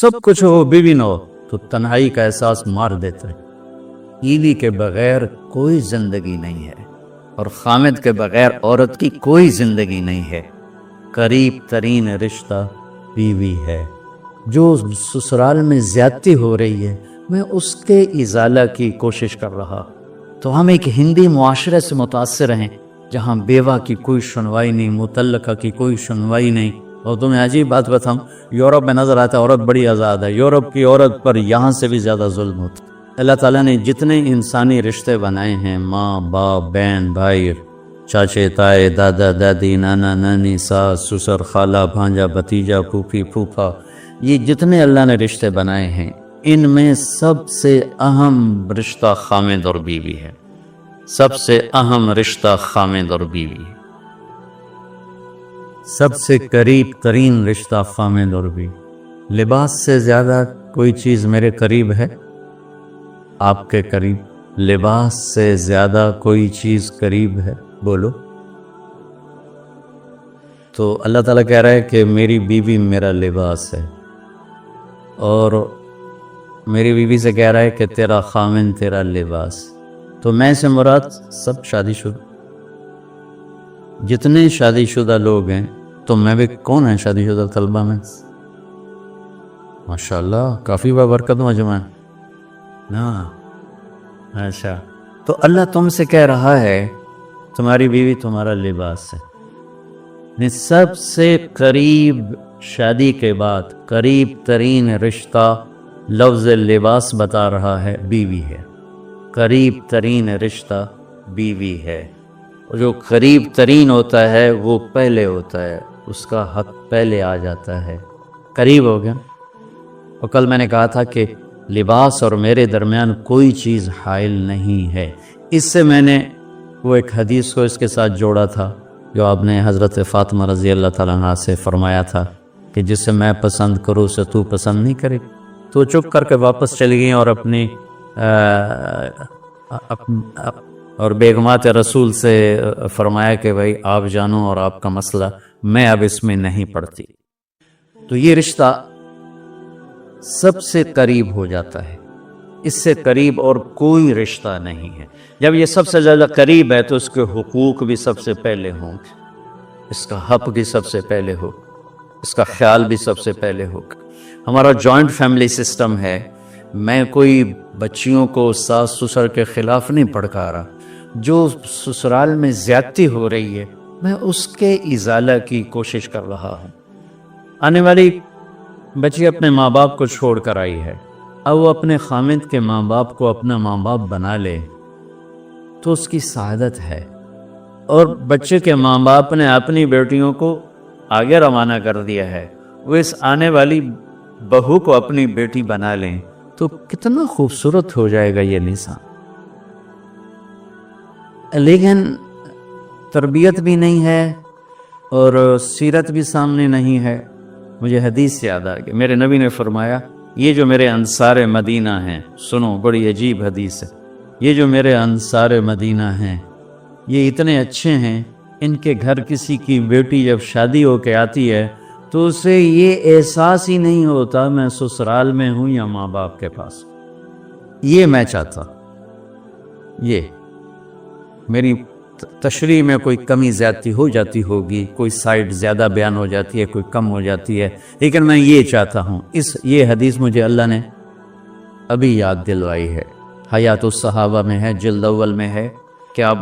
سب کچھ ہو بیوی نہ ہو تو تنہائی کا احساس مار دیتا ہے۔ بیوی کے بغیر کوئی زندگی نہیں ہے، اور خامد کے بغیر عورت کی کوئی زندگی نہیں ہے۔ قریب ترین رشتہ بیوی ہے۔ جو سسرال میں زیادتی ہو رہی ہے میں اس کے ازالہ کی کوشش کر رہا۔ تو ہم ایک ہندی معاشرے سے متاثر ہیں جہاں بیوہ کی کوئی سنوائی نہیں، مطلقہ کی کوئی سنوائی نہیں۔ اور تمہیں عجیب بات بتاؤں، یورپ میں نظر آتا ہے عورت بڑی آزاد ہے، یورپ کی عورت پر یہاں سے بھی زیادہ ظلم ہوتا ہے۔ اللہ تعالیٰ نے جتنے انسانی رشتے بنائے ہیں، ماں باپ، بہن بھائی، چاچے تائے، دادا دادی، نانا نانی، ساس سسر، خالہ بھانجا، بھتیجا، پھوپھی پھوپھا، یہ جتنے اللہ نے رشتے بنائے ہیں ان میں سب سے اہم رشتہ خامد اور بیوی ہے۔ سب سے اہم رشتہ خامد اور بیوی ہے۔ سب سے قریب ترین رشتہ خامد اور بیوی۔ لباس سے زیادہ کوئی چیز میرے قریب ہے؟ آپ کے قریب لباس سے زیادہ کوئی چیز قریب ہے؟ بولو۔ تو اللہ تعالیٰ کہہ رہا ہے کہ میری بیوی میرا لباس ہے، اور میری بیوی سے کہہ رہا ہے کہ تیرا خامن تیرا لباس۔ تو میں سے مراد سب شادی شدہ، جتنے شادی شدہ لوگ ہیں۔ تو میں بھی کون ہیں شادی شدہ طلبہ میں؟ ماشاءاللہ کافی بابرکت مجمع ہے نا۔ اچھا، تو اللہ تم سے کہہ رہا ہے تمہاری بیوی تمہارا لباس ہے۔ سب سے قریب شادی کے بعد قریب ترین رشتہ لفظ لباس بتا رہا ہے بیوی ہے۔ قریب ترین رشتہ بیوی ہے۔ جو قریب ترین ہوتا ہے وہ پہلے ہوتا ہے، اس کا حق پہلے آ جاتا ہے۔ قریب ہو گیا۔ اور کل میں نے کہا تھا کہ لباس اور میرے درمیان کوئی چیز حائل نہیں ہے۔ اس سے میں نے وہ ایک حدیث کو اس کے ساتھ جوڑا تھا جو آپ نے حضرت فاطمہ رضی اللہ تعالیٰ عنہ سے فرمایا تھا کہ جسے میں پسند کروں اسے تو پسند نہیں کرے۔ تو چپ کر کے واپس چلی گئیں اور اپنی اور بیگمات رسول سے فرمایا کہ بھائی آپ جانو اور آپ کا مسئلہ، میں اب اس میں نہیں پڑتی۔ تو یہ رشتہ سب سے قریب ہو جاتا ہے، اس سے قریب اور کوئی رشتہ نہیں ہے۔ جب یہ سب سے زیادہ قریب ہے تو اس کے حقوق بھی سب سے پہلے ہوں، اس کا حق بھی سب سے پہلے ہو، اس کا خیال بھی سب سے پہلے ہو۔ ہمارا جوائنٹ فیملی سسٹم ہے۔ میں کوئی بچیوں کو ساس سسر کے خلاف نہیں پھڑکا رہا۔ جو سسرال میں زیادتی ہو رہی ہے میں اس کے ازالہ کی کوشش کر رہا ہوں۔ آنے والی بچی اپنے ماں باپ کو چھوڑ کر آئی ہے، اب وہ اپنے خامد کے ماں باپ کو اپنا ماں باپ بنا لے تو اس کی سعادت ہے۔ اور بچے کے ماں باپ نے اپنی بیٹیوں کو آگے روانہ کر دیا ہے، وہ اس آنے والی بہو کو اپنی بیٹی بنا لیں تو کتنا خوبصورت ہو جائے گا یہ نظام۔ لیکن تربیت بھی نہیں ہے اور سیرت بھی سامنے نہیں ہے۔ مجھے حدیث یاد آ گئی، میرے نبی نے فرمایا یہ جو میرے انصار مدینہ ہیں، سنو بڑی عجیب حدیث ہے، یہ جو میرے انصار مدینہ ہیں یہ اتنے اچھے ہیں، ان کے گھر کسی کی بیٹی جب شادی ہو کے آتی ہے تو اسے یہ احساس ہی نہیں ہوتا میں سسرال میں ہوں یا ماں باپ کے پاس۔ یہ میں چاہتا، یہ میری تشریح میں کوئی کمی زیادتی ہو جاتی ہوگی، کوئی سائڈ زیادہ بیان ہو جاتی ہے، کوئی کم ہو جاتی ہے، لیکن میں یہ چاہتا ہوں۔ یہ حدیث مجھے اللہ نے ابھی یاد دلوائی ہے، حیات الصحابہ میں ہے، جلد اول میں ہے کہ آپ